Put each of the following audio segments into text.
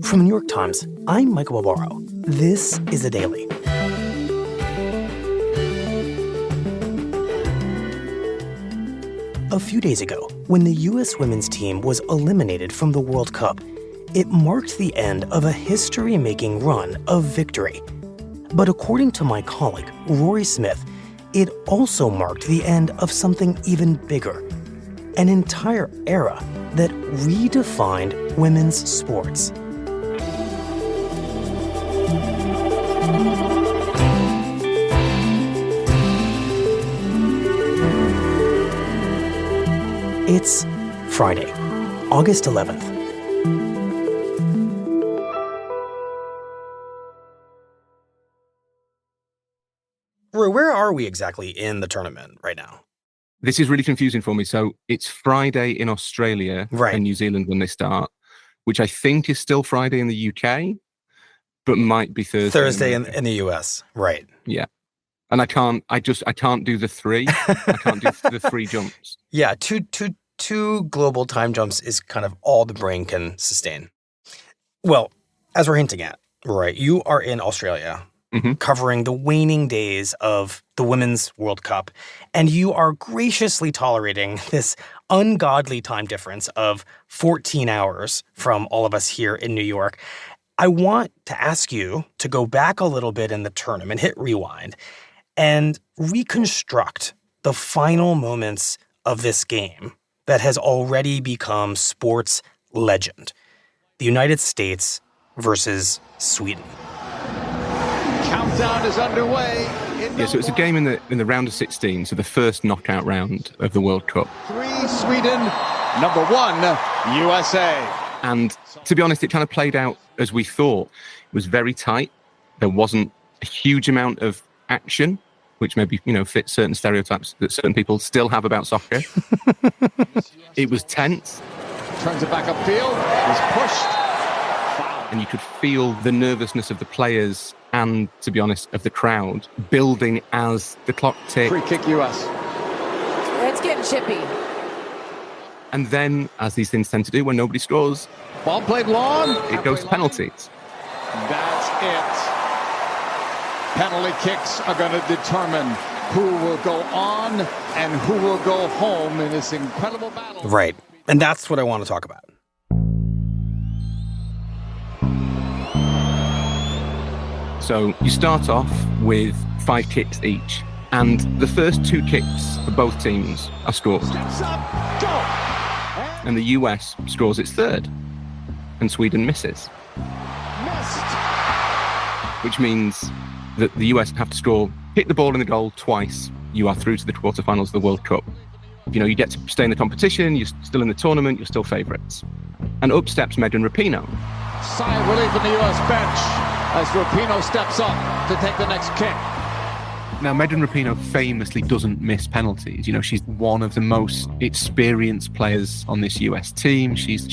From the New York Times, I'm Michael Barbaro. This is The Daily. A few days ago, when the U.S. women's team was eliminated from the World Cup, it marked the end of a history-making run of victory. But according to my colleague, Rory Smith, it also marked the end of something even bigger, an entire era that redefined women's sports. It's Friday, August 11th. Roy, where are we exactly in the tournament right now? This is really confusing for me. So it's Friday in Australia and New Zealand when they start, which I think is still Friday in the UK, but might be Thursday. Thursday in the US, right. Yeah. And I can't do the three. I can't do the three jumps. Yeah, two global time jumps is kind of all the brain can sustain. Well, as we're hinting at, right, you are in Australia covering the waning days of the Women's World Cup, and you are graciously tolerating this ungodly time difference of 14 hours from all of us here in New York. I want to ask you to go back a little bit in the tournament, hit rewind, and reconstruct the final moments of this game that has already become sports legend. The United States versus Sweden. Countdown is underway. Yeah, so it's a game in the round of 16, so the first knockout round of the World Cup. 3 Sweden, number 1 USA. And to be honest, it kind of played out as we thought. It was very tight. There wasn't a huge amount of action, which maybe, fits certain stereotypes that certain people still have about soccer. It was tense. Turns it back upfield. He's pushed. And you could feel the nervousness of the players and, to be honest, of the crowd building as the clock ticked. Free kick US. It's getting chippy. And then, as these things tend to do when nobody scores, ball played long. It goes to penalties. That's it. Penalty kicks are going to determine who will go on and who will go home in this incredible battle. Right. And that's what I want to talk about. So you start off with 5 kicks each. And the first 2 kicks for both teams are scored. Steps up, go! And the US scores its third. And Sweden misses. Missed. Which means that the US have to hit the ball in the goal twice. You are through to the quarterfinals of the World Cup. You get to stay in the competition, you're still in the tournament, you're still favourites. And up steps Megan Rapinoe. Sigh of relief in the US bench as Rapinoe steps up to take the next kick. Now, Megan Rapinoe famously doesn't miss penalties. She's one of the most experienced players on this US team. She's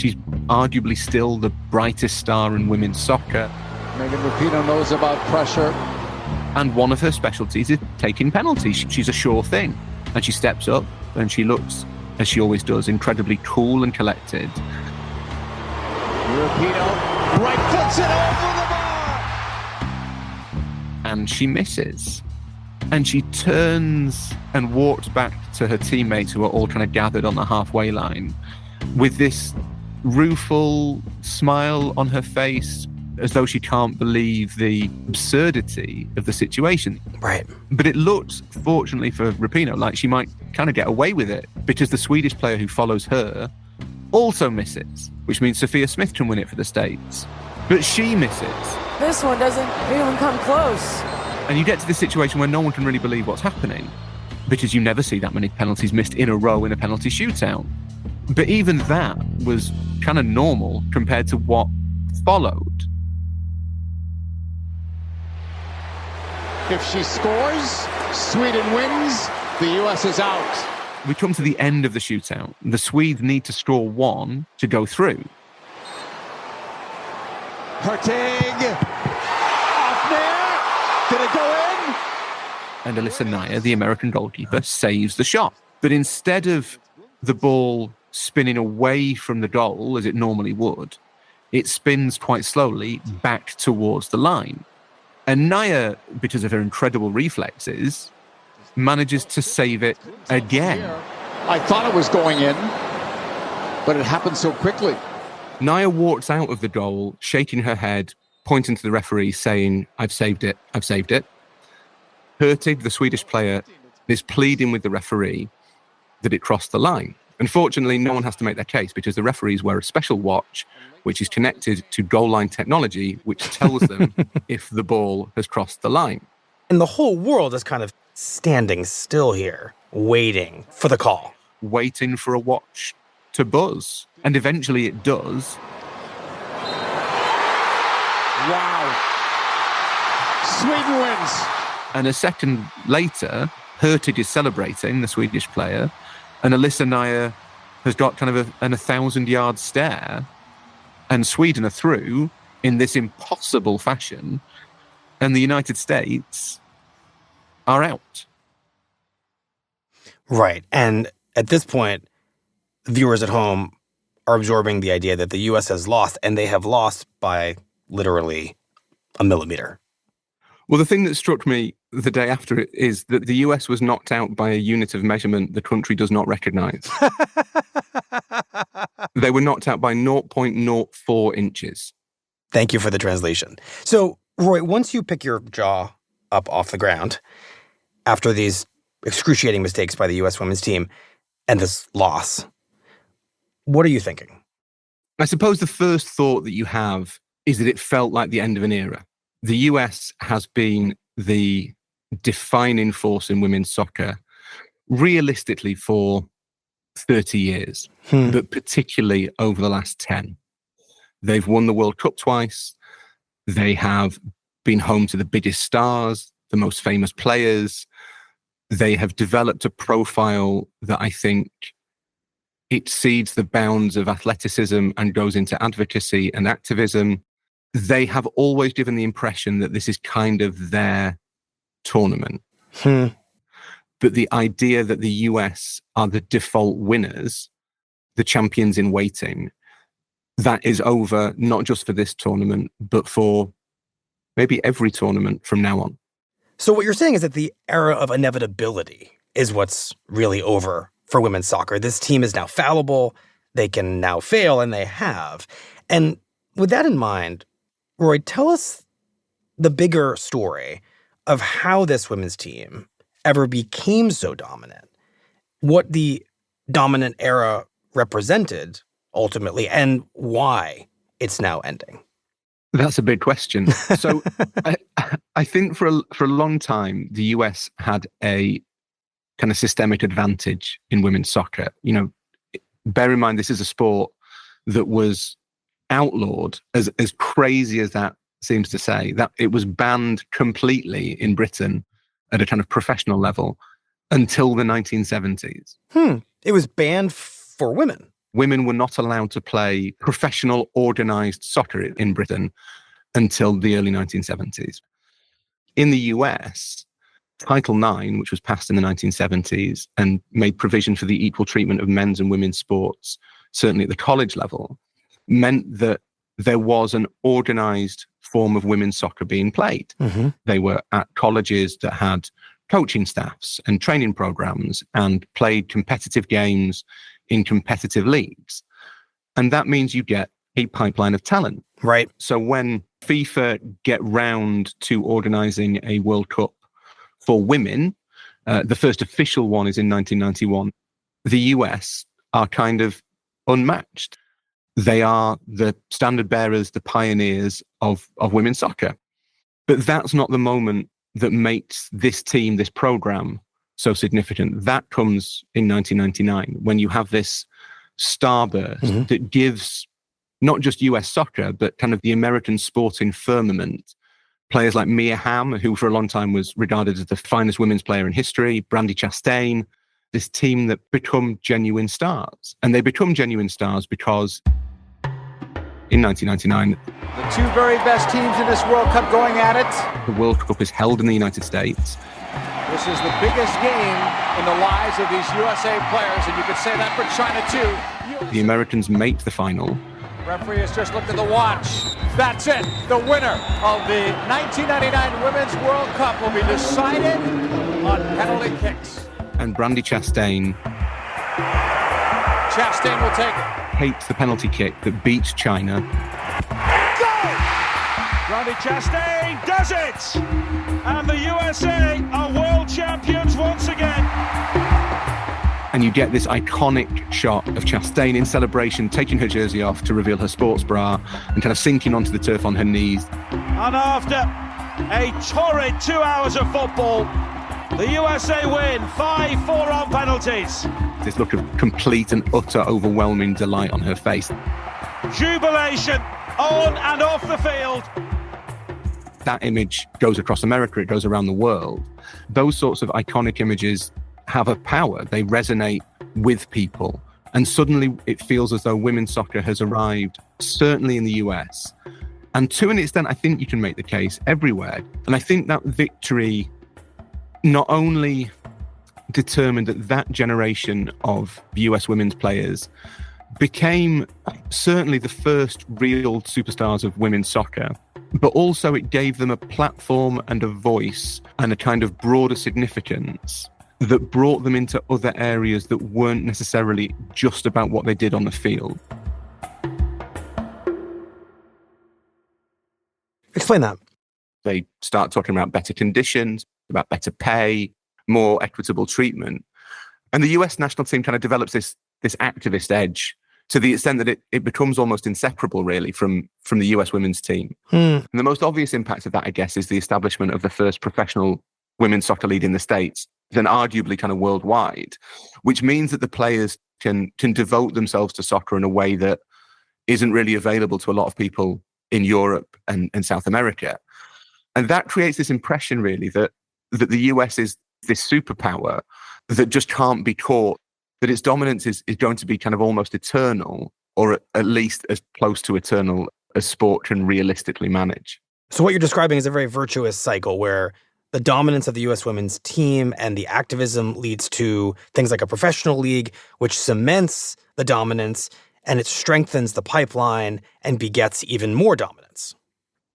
arguably still the brightest star in women's soccer. Megan Rapinoe knows about pressure. And one of her specialties is taking penalties. She's a sure thing. And she steps up and she looks, as she always does, incredibly cool and collected. Rapinoe right foots it over the bar! And she misses. And she turns and walks back to her teammates who are all kind of gathered on the halfway line with this rueful smile on her face, as though she can't believe the absurdity of the situation. Right. But it looked, fortunately for Rapinoe, like she might kind of get away with it, because the Swedish player who follows her also misses, which means Sophia Smith can win it for the States. But she misses. This one doesn't even come close. And you get to this situation where no one can really believe what's happening, because you never see that many penalties missed in a row in a penalty shootout. But even that was kind of normal compared to what followed. If she scores, Sweden wins, the US is out. We come to the end of the shootout. The Swedes need to score 1 to go through. Hurtig! Off there! Did it go in? And Alyssa Nair, the American goalkeeper, saves the shot. But instead of the ball spinning away from the goal, as it normally would, it spins quite slowly back towards the line. And Naya, because of her incredible reflexes, manages to save it again. I thought it was going in, but it happened so quickly. Naya walks out of the goal, shaking her head, pointing to the referee, saying, "I've saved it, I've saved it." Hurtig, the Swedish player, is pleading with the referee that it crossed the line. Unfortunately, no one has to make their case because the referees wear a special watch which is connected to goal line technology, which tells them if the ball has crossed the line. And the whole world is kind of standing still here, waiting for the call. Waiting for a watch to buzz. And eventually it does. Wow. Sweden wins. And a second later, Hurtig is celebrating, the Swedish player, and Alyssa Naya has got kind of an 1,000-yard stare, and Sweden are through in this impossible fashion, and the United States are out. Right. And at this point, viewers at home are absorbing the idea that the U.S. has lost, and they have lost by literally a millimeter. Well, the thing that struck me the day after it is that the US was knocked out by a unit of measurement the country does not recognize. They were knocked out by 0.04 inches. Thank you for the translation. So, Roy, once you pick your jaw up off the ground after these excruciating mistakes by the U.S. women's team and this loss, what are you thinking? I suppose the first thought that you have is that it felt like the end of an era. The US has been the defining force in women's soccer, realistically, for 30 years, but particularly over the last 10. They've won the World Cup twice. They have been home to the biggest stars, the most famous players. They have developed a profile that I think exceeds the bounds of athleticism and goes into advocacy and activism. They have always given the impression that this is kind of their tournament. But the idea that the US are the default winners, the champions in waiting, that is over not just for this tournament, but for maybe every tournament from now on. So what you're saying is that the era of inevitability is what's really over for women's soccer. This team is now fallible. They can now fail, and they have. And with that in mind, Roy, tell us the bigger story of how this women's team ever became so dominant, what the dominant era represented ultimately, and why it's now ending. That's a big question. So I think for a long time, the US had a kind of systemic advantage in women's soccer. You know, bear in mind, this is a sport that was outlawed, as crazy as that seems to say, that it was banned completely in Britain at a kind of professional level until the 1970s. It was banned for women. Women were not allowed to play professional organized soccer in Britain until the early 1970s. In the US, Title IX, which was passed in the 1970s and made provision for the equal treatment of men's and women's sports, certainly at the college level, meant that there was an organized form of women's soccer being played. They were at colleges that had coaching staffs and training programs and played competitive games in competitive leagues. And that means you get a pipeline of talent. Right. So when FIFA get round to organizing a World Cup for women, the first official one is in 1991, the US are kind of unmatched. They are the standard bearers, the pioneers of women's soccer. But that's not the moment that makes this team, this program, so significant. That comes in 1999, when you have this starburst that gives not just US soccer, but kind of the American sporting firmament. Players like Mia Hamm, who for a long time was regarded as the finest women's player in history, Brandi Chastain, this team that become genuine stars. And they become genuine stars because in 1999, the two very best teams in this World Cup going at it. The World Cup is held in the United States. This is the biggest game in the lives of these USA players, and you could say that for China too. The Americans make the final, Referee has just looked at the watch. That's it. The winner of the 1999 Women's World Cup will be decided on penalty kicks. And Brandi Chastain Will take it. takes the penalty kick that beats China. Goal! Brandi Chastain does it! And the USA are world champions once again. And you get this iconic shot of Chastain in celebration, taking her jersey off to reveal her sports bra and kind of sinking onto the turf on her knees. And after a torrid 2 hours of football, the USA win 5-4 on penalties. This look of complete and utter overwhelming delight on her face. Jubilation on and off the field. That image goes across America, it goes around the world. Those sorts of iconic images have a power. They resonate with people. And suddenly it feels as though women's soccer has arrived, certainly in the US. And to an extent, I think you can make the case everywhere. And I think that victory not only determined that that generation of US women's players became certainly the first real superstars of women's soccer, but also it gave them a platform and a voice and a kind of broader significance that brought them into other areas that weren't necessarily just about what they did on the field. Explain that. They start talking about better conditions, about better pay, more equitable treatment. And the US national team kind of develops this activist edge to the extent that it becomes almost inseparable, really, from the US women's team. And the most obvious impact of that, I guess, is the establishment of the first professional women's soccer league in the States, then arguably kind of worldwide, which means that the players can devote themselves to soccer in a way that isn't really available to a lot of people in Europe and South America. And that creates this impression, really, that the US is this superpower that just can't be caught, that its dominance is going to be kind of almost eternal, or at least as close to eternal as sport can realistically manage. So what you're describing is a very virtuous cycle where the dominance of the U.S. women's team and the activism leads to things like a professional league, which cements the dominance and it strengthens the pipeline and begets even more dominance.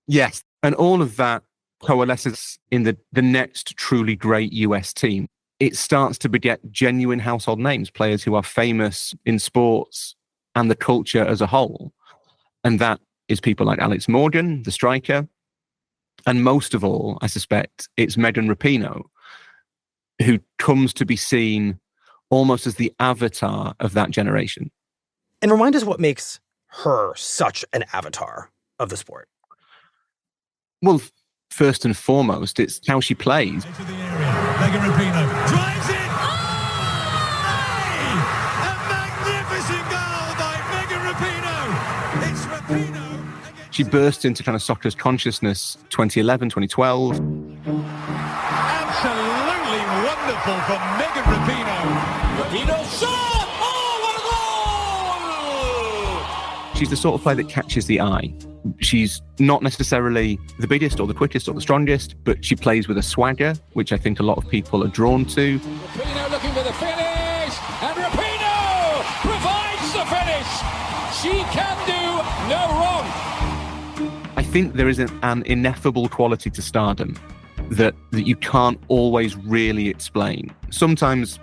Yes, and all of that coalesces in the next truly great US team. It starts to beget genuine household names, players who are famous in sports and the culture as a whole. And that is people like Alex Morgan, the striker. And most of all, I suspect, it's Megan Rapinoe, who comes to be seen almost as the avatar of that generation. And remind us what makes her such an avatar of the sport. Well, first and foremost, it's how she plays. Into the area. Megan Rapinoe drives it. A magnificent goal by Megan Rapinoe. It's Rapinoe. She burst into kind of soccer's consciousness 2011, 2012. Absolutely wonderful from Megan Rapinoe. Rapinoe shot! Oh, what a goal! She's the sort of player that catches the eye. She's not necessarily the biggest or the quickest or the strongest, but she plays with a swagger, which I think a lot of people are drawn to. Rapinoe looking for the finish, and Rapinoe provides the finish. She can do no wrong. I think there is an ineffable quality to stardom that you can't always really explain. Sometimes,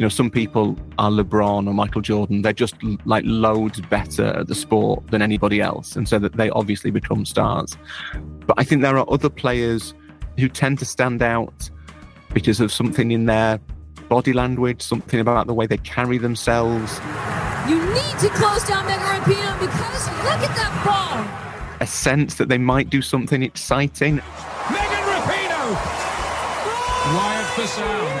some people are LeBron or Michael Jordan. They're just like loads better at the sport than anybody else. And so that they obviously become stars. But I think there are other players who tend to stand out because of something in their body language, something about the way they carry themselves. You need to close down Megan Rapinoe because look at that ball. A sense that they might do something exciting. Megan Rapinoe! Wired for sound.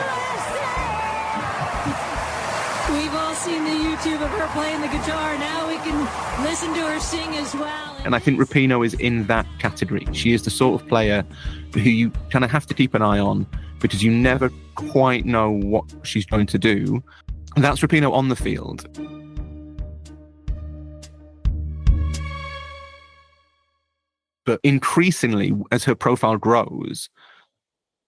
We've all seen the YouTube of her playing the guitar. Now we can listen to her sing as well. And I think Rapinoe is in that category. She is the sort of player who you kind of have to keep an eye on because you never quite know what she's going to do. And that's Rapinoe on the field. But increasingly, as her profile grows,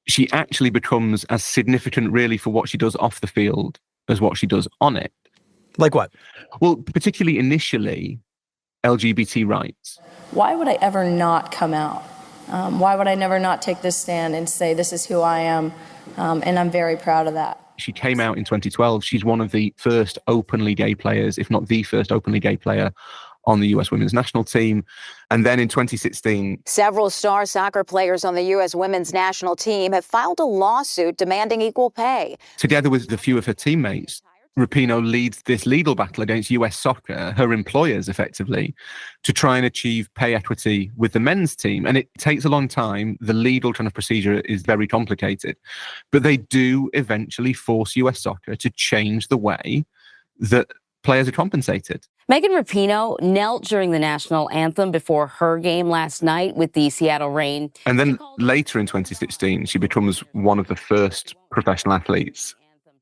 she actually becomes as significant really for what she does off the field as what she does on it. Like what? Well, particularly initially, LGBT rights. Why would I ever not come out? Why would I never not take this stand and say, this is who I am? And I'm very proud of that. She came out in 2012. She's one of the first openly gay players, if not the first openly gay player on the US women's national team. And then in 2016... Several star soccer players on the US women's national team have filed a lawsuit demanding equal pay. Together with a few of her teammates, Rapinoe leads this legal battle against US soccer, her employers effectively, to try and achieve pay equity with the men's team. And it takes a long time. The legal kind of procedure is very complicated. But they do eventually force US soccer to change the way that players are compensated. Megan Rapinoe knelt during the national anthem before her game last night with the Seattle Reign. And then later in 2016, she becomes one of the first professional athletes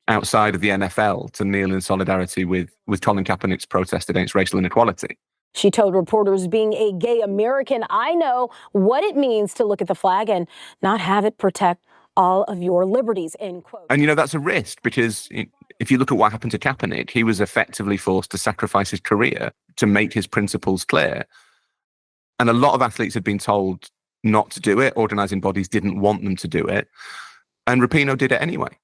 outside of the NFL to kneel in solidarity with Colin Kaepernick's protest against racial inequality. She told reporters, being a gay American, I know what it means to look at the flag and not have it protect all of your liberties, end quote. And, that's a risk because if you look at what happened to Kaepernick, he was effectively forced to sacrifice his career to make his principles clear. And a lot of athletes had been told not to do it. Organising bodies didn't want them to do it. And Rapinoe did it anyway.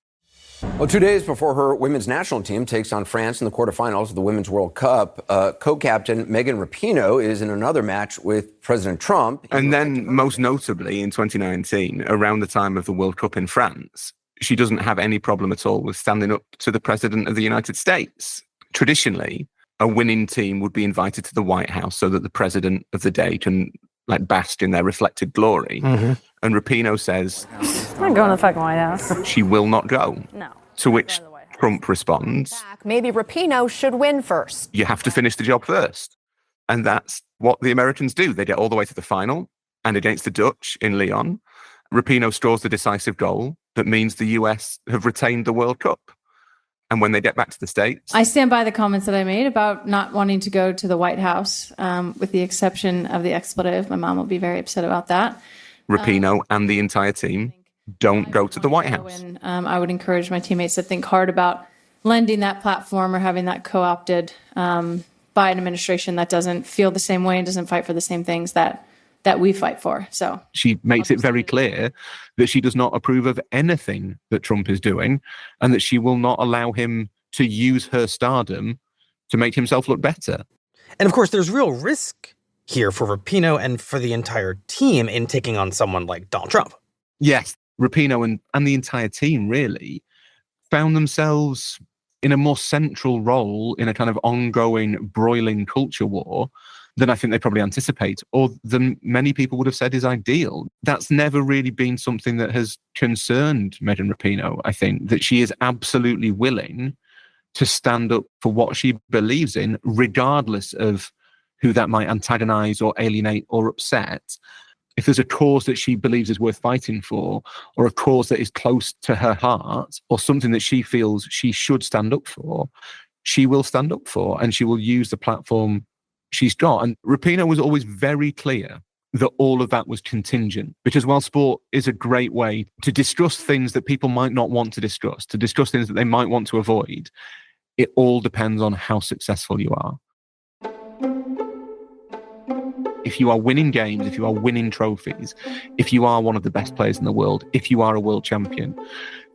Well, 2 days before her women's national team takes on France in the quarterfinals of the Women's World Cup, co-captain Megan Rapinoe is in another match with President Trump. And then, most notably, in 2019, around the time of the World Cup in France, she doesn't have any problem at all with standing up to the President of the United States. Traditionally, a winning team would be invited to the White House so that the President of the day can bask in their reflected glory. Mm-hmm. And Rapinoe says, I'm not going to the fucking White House. She will not go. No. To which Trump responds, maybe Rapinoe should win first. You have to finish the job first. And that's what the Americans do. They get all the way to the final. And against the Dutch in Lyon, Rapinoe scores the decisive goal that means the US have retained the World Cup. And when they get back to the States... I stand by the comments that I made about not wanting to go to the White House, with the exception of the expletive. My mom will be very upset about that. Rapinoe and the entire team don't go to the White House. And I would encourage my teammates to think hard about lending that platform or having that co-opted by an administration that doesn't feel the same way and doesn't fight for the same things that we fight for. So she makes it very clear that she does not approve of anything that Trump is doing and that she will not allow him to use her stardom to make himself look better. And of course, there's real risk here for Rapinoe and for the entire team in taking on someone like Donald Trump. Yes, Rapinoe and the entire team really found themselves in a more central role in a kind of ongoing, broiling culture war than I think they probably anticipate, or than many people would have said is ideal. That's never really been something that has concerned Megan Rapinoe, I think, that she is absolutely willing to stand up for what she believes in, regardless of who that might antagonize or alienate or upset. If there's a cause that she believes is worth fighting for, or a cause that is close to her heart, or something that she feels she should stand up for, she will stand up for, and she will use the platform she's got. And Rapinoe was always very clear that all of that was contingent, because while sport is a great way to discuss things that people might not want to discuss things that they might want to avoid, it all depends on how successful you are. If you are winning games, if you are winning trophies, if you are one of the best players in the world, if you are a world champion,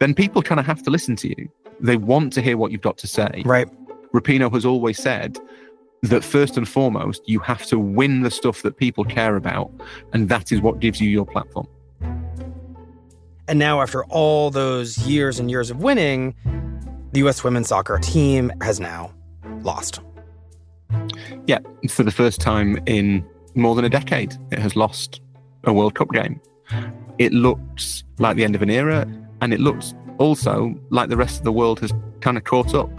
then people kind of have to listen to you. They want to hear what you've got to say. Right. Rapinoe has always said that first and foremost, you have to win the stuff that people care about, and that is what gives you your platform. And now, after all those years and years of winning, the U.S. women's soccer team has now lost. Yeah, for the first time in more than a decade, it has lost a World Cup game. It looks like the end of an era, and it looks also like the rest of the world has kind of caught up.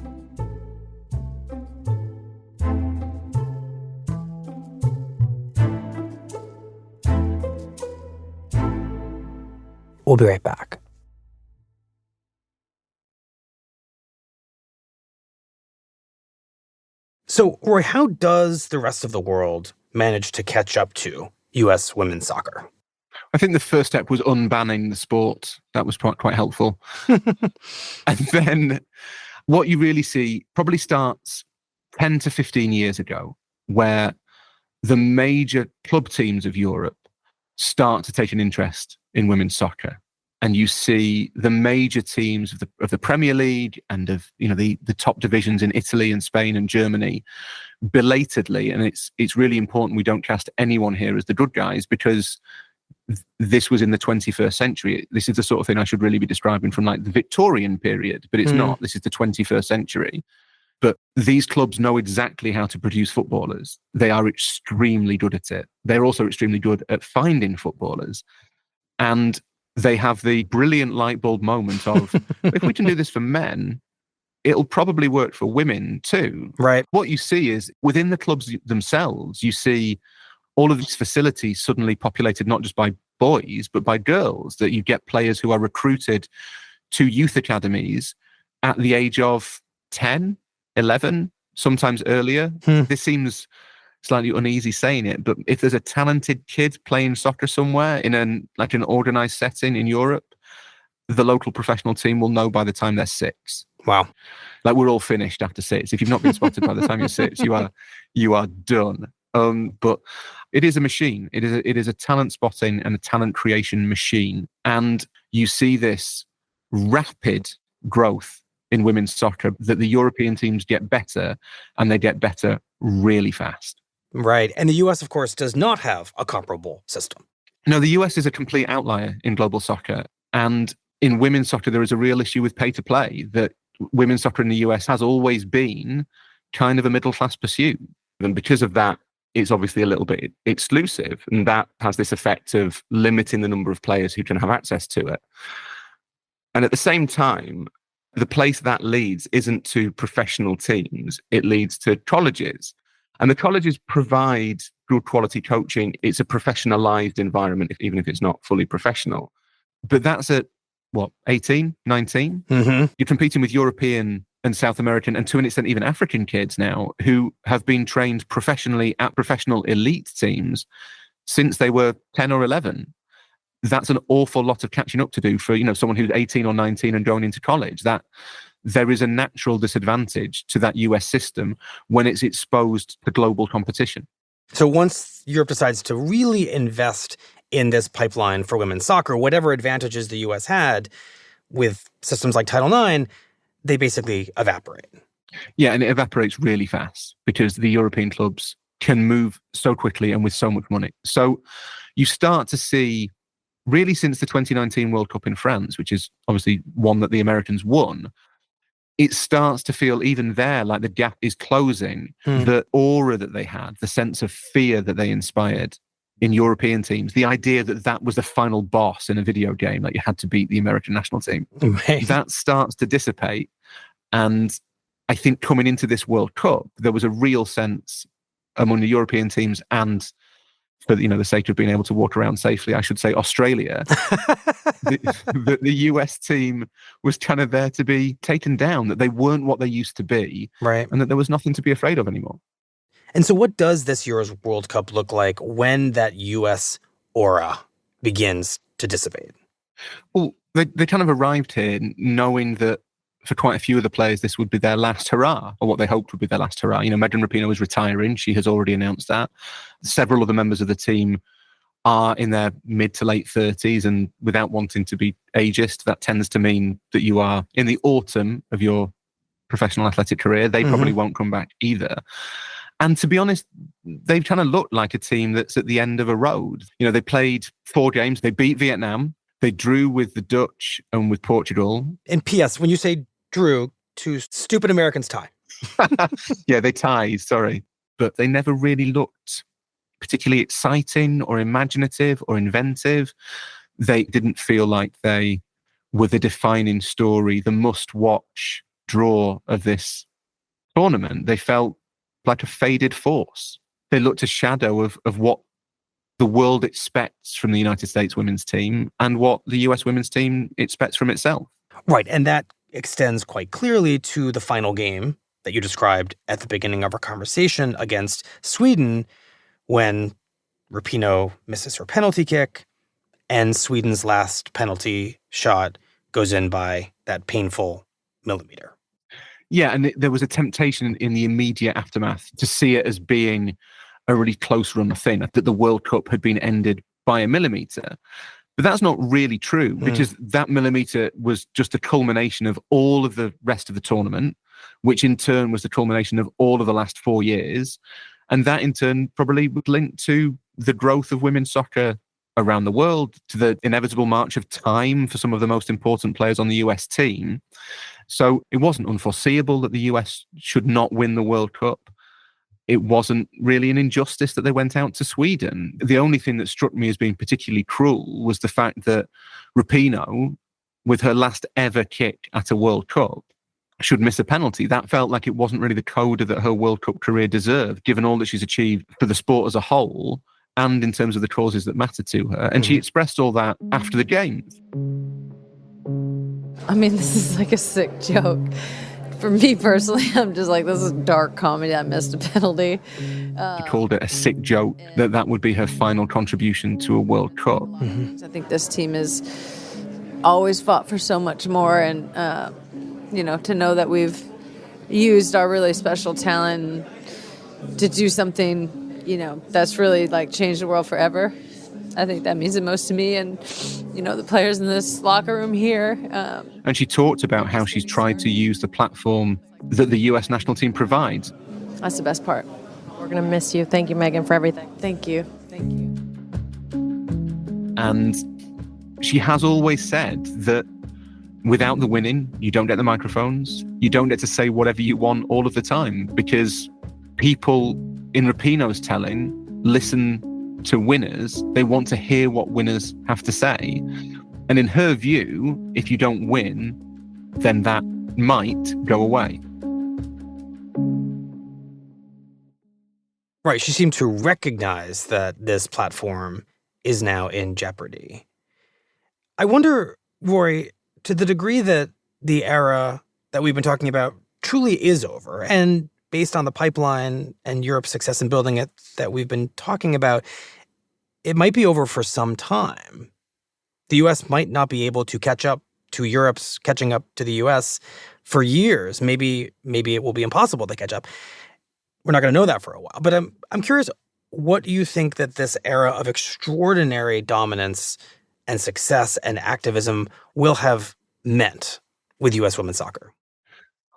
We'll be right back. So, Roy, how does the rest of the world manage to catch up to U.S. women's soccer? I think the first step was unbanning the sport. That was quite helpful. And then what you really see probably starts 10 to 15 years ago, where the major club teams of Europe start to take an interest in women's soccer. And you see the major teams of the Premier League and of the top divisions in Italy and Spain and Germany belatedly, and it's really important we don't cast anyone here as the good guys, because this was in the 21st century. This is the sort of thing I should really be describing from like the Victorian period, but it's not. This is the 21st century. But these clubs know exactly how to produce footballers. They are extremely good at it. They're also extremely good at finding footballers. And they have the brilliant light bulb moment of, if we can do this for men, it'll probably work for women too. Right. What you see is within the clubs themselves, you see all of these facilities suddenly populated not just by boys, but by girls, that you get players who are recruited to youth academies at the age of 10, 11, sometimes earlier. This seems slightly uneasy saying it, but if there's a talented kid playing soccer somewhere in an organized setting in Europe, the local professional team will know by the time they're 6. Wow. Like, we're all finished after 6. If you've not been spotted by the time you're 6, you are done. But it is a machine. It is a talent spotting and a talent creation machine. And you see this rapid growth in women's soccer, that the European teams get better, and they get better really fast. Right. And the US, of course, does not have a comparable system. No, the US is a complete outlier in global soccer. And in women's soccer, there is a real issue with pay to play, that women's soccer in the US has always been kind of a middle-class pursuit. And because of that, it's obviously a little bit exclusive. And that has this effect of limiting the number of players who can have access to it. And at the same time, the place that leads isn't to professional teams. It leads to colleges. And the colleges provide good quality coaching. It's a professionalized environment, even if it's not fully professional. But that's at, 18, 19? Mm-hmm. You're competing with European and South American, and to an extent even African kids now, who have been trained professionally at professional elite teams since they were 10 or 11. That's an awful lot of catching up to do for someone who's 18 or 19 and going into college. That there is a natural disadvantage to that US system when it's exposed to global competition. So once Europe decides to really invest in this pipeline for women's soccer, whatever advantages the US had with systems like Title IX, they basically evaporate. Yeah, and it evaporates really fast because the European clubs can move so quickly and with so much money. So you start to see, really since the 2019 World Cup in France, which is obviously one that the Americans won, it starts to feel even there like the gap is closing. The aura that they had, the sense of fear that they inspired in European teams, the idea that that was the final boss in a video game, like you had to beat the American national team, that starts to dissipate. And I think coming into this World Cup, there was a real sense among the European teams, and for the sake of being able to walk around safely, I should say Australia, the US team was kind of there to be taken down, that they weren't what they used to be, right, and that there was nothing to be afraid of anymore. And so what does this year's World Cup look like when that US aura begins to dissipate? Well, they kind of arrived here knowing that for quite a few of the players, this would be their last hurrah, or what they hoped would be their last hurrah. Megan Rapinoe is retiring. She has already announced that. Several of the members of the team are in their mid to late 30s, and without wanting to be ageist, that tends to mean that you are in the autumn of your professional athletic career. They probably won't come back either. And to be honest, they've kind of looked like a team that's at the end of a road. They played 4 games. They beat Vietnam. They drew with the Dutch and with Portugal. And P.S., when you say drew, 2 stupid Americans tie. Yeah, they tied, sorry. But they never really looked particularly exciting or imaginative or inventive. They didn't feel like they were the defining story, the must-watch draw of this tournament. They felt like a faded force. They looked a shadow of what the world expects from the United States women's team and what the US women's team expects from itself. Right, and that extends quite clearly to the final game that you described at the beginning of our conversation against Sweden, when Rapinoe misses her penalty kick and Sweden's last penalty shot goes in by that painful millimeter. Yeah, and there was a temptation in the immediate aftermath to see it as being a really close run thing, that the World Cup had been ended by a millimetre. But that's not really true, because that millimetre was just a culmination of all of the rest of the tournament, which in turn was the culmination of all of the last 4 years. And that in turn probably would link to the growth of women's soccer around the world, to the inevitable march of time for some of the most important players on the US team. So it wasn't unforeseeable that the US should not win the World Cup. It wasn't really an injustice that they went out to Sweden. The only thing that struck me as being particularly cruel was the fact that Rapinoe, with her last ever kick at a World Cup, should miss a penalty. That felt like it wasn't really the coda that her World Cup career deserved, given all that she's achieved for the sport as a whole and in terms of the causes that matter to her. And she expressed all that after the game. I mean, this is like a sick joke. For me personally, I'm just like, this is dark comedy. I missed a penalty. He called it a sick joke, that would be her final contribution to a World Cup. I think this team has always fought for so much more. And, to know that we've used our really special talent to do something, that's really like changed the world forever. I think that means the most to me and, the players in this locker room here. And she talked about how she's tried to use the platform that the US national team provides. That's the best part. We're going to miss you. Thank you, Megan, for everything. Thank you. Thank you. And she has always said that without the winning, you don't get the microphones. You don't get to say whatever you want all of the time, because people in Rapinoe's telling listen to winners. They want to hear what winners have to say. And in her view, if you don't win, then that might go away. Right. She seemed to recognize that this platform is now in jeopardy. I wonder, Rory, to the degree that the era that we've been talking about truly is over, and based on the pipeline and Europe's success in building it that we've been talking about, it might be over for some time. The U.S. might not be able to catch up to Europe's catching up to the U.S. for years. Maybe it will be impossible to catch up. We're not going to know that for a while. But I'm curious, what do you think that this era of extraordinary dominance and success and activism will have meant with U.S. women's soccer?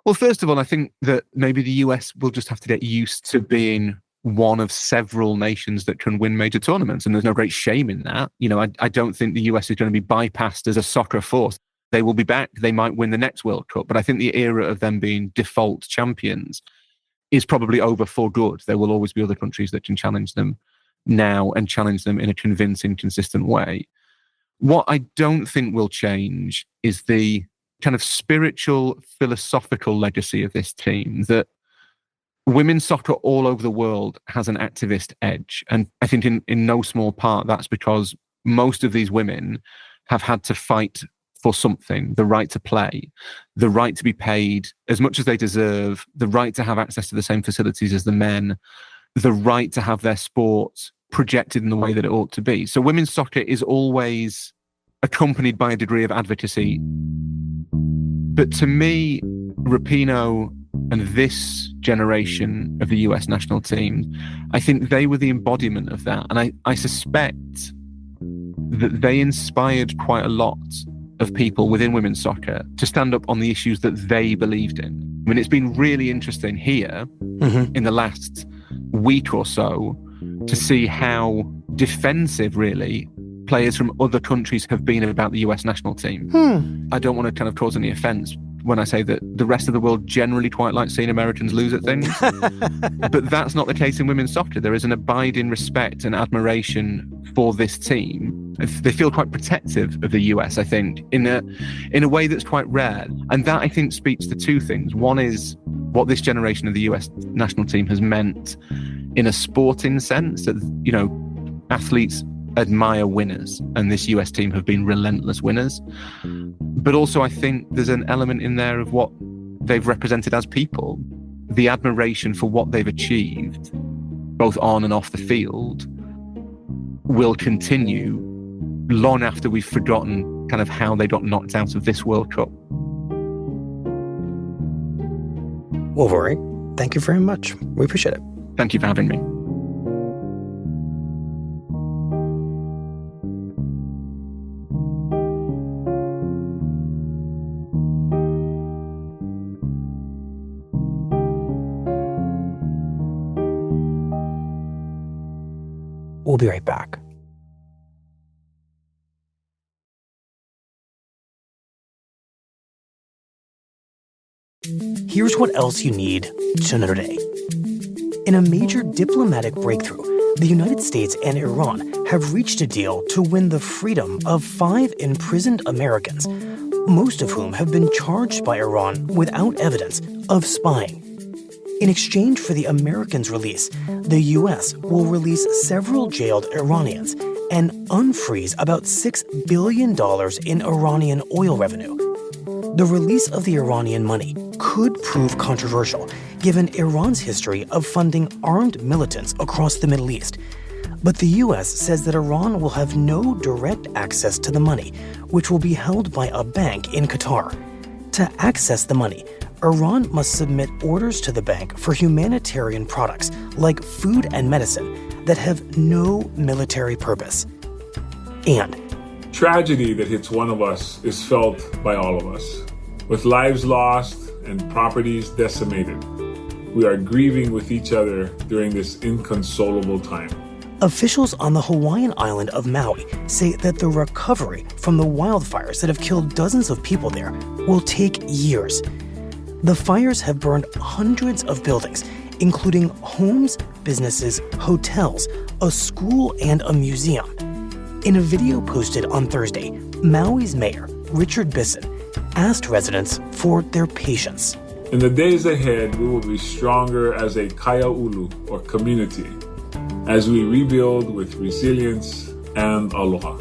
Well, first of all, I think that maybe the US will just have to get used to being one of several nations that can win major tournaments. And there's no great shame in that. I don't think the US is going to be bypassed as a soccer force. They will be back. They might win the next World Cup. But I think the era of them being default champions is probably over for good. There will always be other countries that can challenge them now and challenge them in a convincing, consistent way. What I don't think will change is the kind of spiritual, philosophical legacy of this team, that women's soccer all over the world has an activist edge. And I think in no small part, that's because most of these women have had to fight for something: the right to play, the right to be paid as much as they deserve, the right to have access to the same facilities as the men, the right to have their sport projected in the way that it ought to be. So women's soccer is always accompanied by a degree of advocacy. But to me, Rapinoe and this generation of the US national team, I think they were the embodiment of that. And I suspect that they inspired quite a lot of people within women's soccer to stand up on the issues that they believed in. I mean, it's been really interesting here in the last week or so to see how defensive, really, players from other countries have been about the US national team. I don't want to kind of cause any offense when I say that the rest of the world generally quite like seeing Americans lose at things. But that's not the case in women's soccer. There is an abiding respect and admiration for this team. They feel quite protective of the US, I think, in a way that's quite rare. And that, I think, speaks to two things. One is what this generation of the US national team has meant in a sporting sense, that, athletes admire winners, and this US team have been relentless winners. But also, I think there's an element in there of what they've represented as people. The admiration for what they've achieved, both on and off the field, will continue long after we've forgotten kind of how they got knocked out of this World Cup. Well, Rory, thank you very much. We appreciate it. Thank you for having me. We'll be right back. Here's what else you need to know today. In a major diplomatic breakthrough, the United States and Iran have reached a deal to win the freedom of 5 imprisoned Americans, most of whom have been charged by Iran without evidence of spying. In exchange for the Americans' release, the U.S. will release several jailed Iranians and unfreeze about $6 billion in Iranian oil revenue. The release of the Iranian money could prove controversial, given Iran's history of funding armed militants across the Middle East. But the U.S. says that Iran will have no direct access to the money, which will be held by a bank in Qatar. To access the money, Iran must submit orders to the bank for humanitarian products like food and medicine that have no military purpose. And tragedy that hits one of us is felt by all of us. With lives lost and properties decimated, we are grieving with each other during this inconsolable time. Officials on the Hawaiian island of Maui say that the recovery from the wildfires that have killed dozens of people there will take years. The fires have burned hundreds of buildings, including homes, businesses, hotels, a school, and a museum. In a video posted on Thursday, Maui's mayor, Richard Bisson, asked residents for their patience. In the days ahead, we will be stronger as a kaiaulu, or community, as we rebuild with resilience and aloha.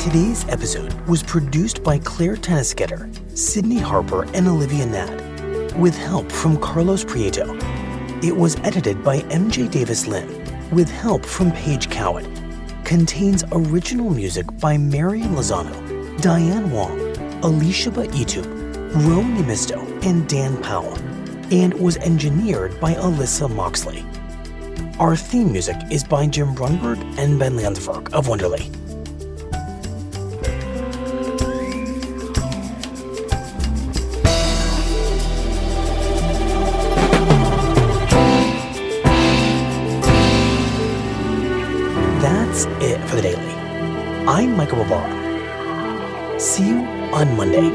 Today's episode was produced by Claire Tanisketter, Sydney Harper, and Olivia Nadd, with help from Carlos Prieto. It was edited by MJ Davis-Lynn, with help from Paige Cowett. Contains original music by Marian Lozano, Diane Wong, Alicia Baitu, Ro Nimisto, and Dan Powell, and was engineered by Alyssa Moxley. Our theme music is by Jim Brunberg and Ben Landsberg of Wonderly. That's it for the Daily. I'm Michael Barbara. See you on Monday.